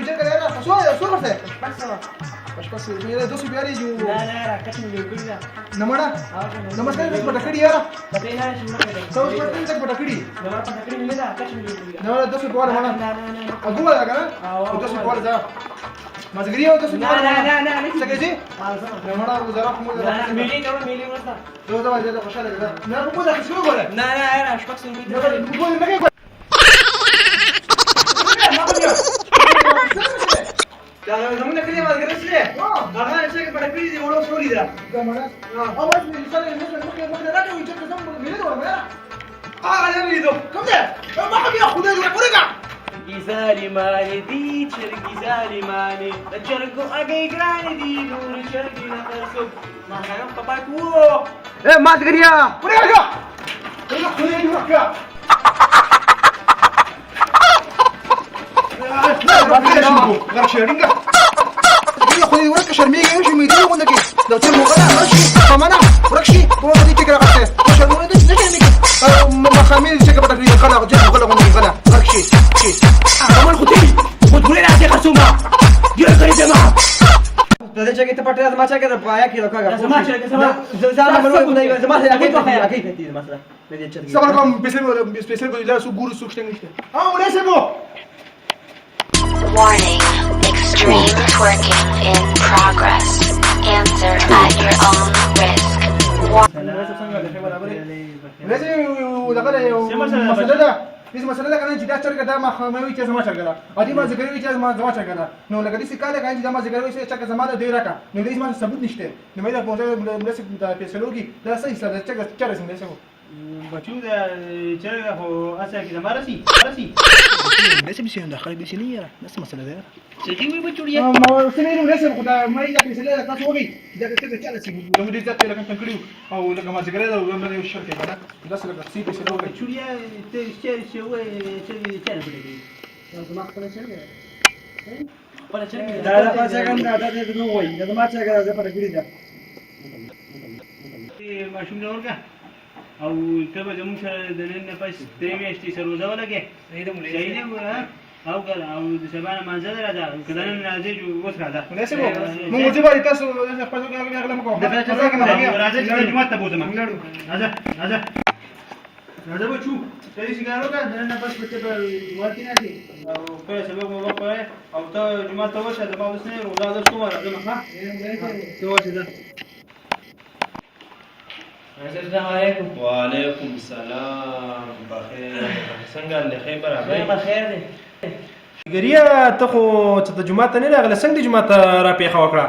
Dice que era, suéltate. Passa. Pues mira, dos y piari yo. لا كتم الجوجل Namara. Namas kan tak pada kiri ya. tapi لا شو ما كده Saus kan tak pada kiri. لما تفكري من ده كتم الجوجل Namara dos y piari mana? لا Aku ada kan? Dos y piari dah. Masih kiri atau dos y piari? لا Sakit sih? Namara aku zaraf mau لا ملي كمان ملي ولا Dua tahun aja dah pasal dah. Namara aku dah kesini boleh. لا انا مش بقسم Namara aku boleh nak ikut. لما نكلم على الجلسة ليه؟ أنا شايف بدك بيجي ولا سوري ده. Namara. Awas ni misalnya mungkin ada yang cakap sama bila orang mana? أنا بيجي Kamu deh. ما حد ياخذ هذا كوريكا. جزالي مالي دي شرق جزالي مالي الشرق أجي جراني دي نور الشرق نخسب ما كان باباك وو Eh, mas kiriya. Koriga. Koriga koriga juga kya? غير شيرينجا يا اخوي وراك شرميجي يمشي ميدي ولا كي لو تم غلا رشي فمانا وركشي هو اللي تكره قصه شرمونه ده شرميجي ما خامين شكل بدك غلا جاب غلا غلا ركشي شي كمان خدي خدوني ناسي خصومة يا غريب ما Tadi cakap tempat dia macam kita bayar kilo kagak. Sama cakap sama. Zaman baru kita zaman saya aktif itu masalah. Media chat. sabar kom spesial ko ila su guru su ksheng nishte udah sebo Warning, extreme twerking in progress. Answer at your own risk. udah sih udah kada masalah dah Is masalah kan jida charga da ma khamawi ce zama charga adi ma zikari ce zama charga no lagadi sikale kan jida ma zikari ce charga zama da dira ka no dai ma sabut nishte no mai da bonza mulasi da pesologi da sai sa da charga charga sin dai بشوف شرقة هو أسا كذا ما رسي ليش بيصير داخل بيسينية نفس مسألة ده شكلي بتشوري ما سنين ليش كده ما يجي بيسينية لك ناس وقي إذا كنت تجلس لو بدي تجلس لك أنت كريو أو لك ما تقرأ لو يوم من الشركة كذا بس لك تسيب بيسينية وقي بتشوري تشتري شو تشتري تعرف بدي ما أقبل شيء. ولا شرقة لا ما cakap ada dia tu nuai. Dia macam cakap ada pada kiri dah. ما شو بدنا نرجع أو كبر مش دلنا بس تريمي أشتي سروزة ولا كه شيء ولا أو قال أو سبعنا ما زاد هذا كذا نازل ووصل هذا ليش هو مو موجود على كاس نحفظه كذا أغلى مكان ده كذا راجع كذا جماعة تبوت ما هذا هذا بشوف كذي سيجارو كذا دلنا بس بتبر وقتي نادي أو كذا سبب ما بقى أو تا جماعة توش هذا ما بسني ولا هذا شو مرة ده ما توش هذا السلام عليكم وعليكم السلام بخير څنګه له خیبر راغلی بخير دي ګریه ته خو چې د جمعه ته نه راغله څنګه د جمعه ته را پیښه وکړه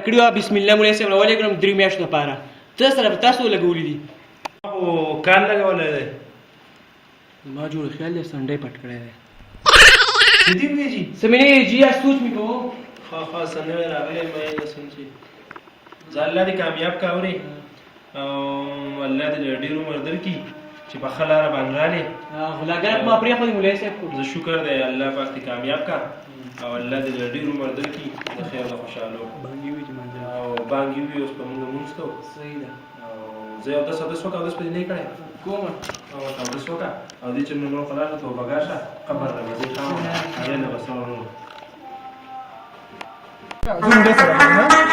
کړیو بسم الله مولوی صاحب علیکم درې میاشتې لپاره تاسو لګولې دي خو کال لګولې دی ما جوړ خیال دې سنډې پټ کړی دی دې ویجی سمینه جی سوچ می کو خا سنوي راغلی مې سمجي ځاله دې کامیاب کاوري او الله دې ډیر عمر درکړي چې په خلاره باندې رالي غلاګر ما پرې خو مولوی صاحب کو زه شکر دی الله پاک دې کامیاب کا او الله دې ډیر عمر درکړي د خیر او خوشاله باندې وی چې مانځه او باندې وی اوس په موږ مونږ کو صحیح ده او زه یو د ساده سوکا د سپې نه کړه کوم او تاسو سوکا او دې چې نو خلاص ته بغاشه قبر راځي خام هغه نه بسونه زوم ده سره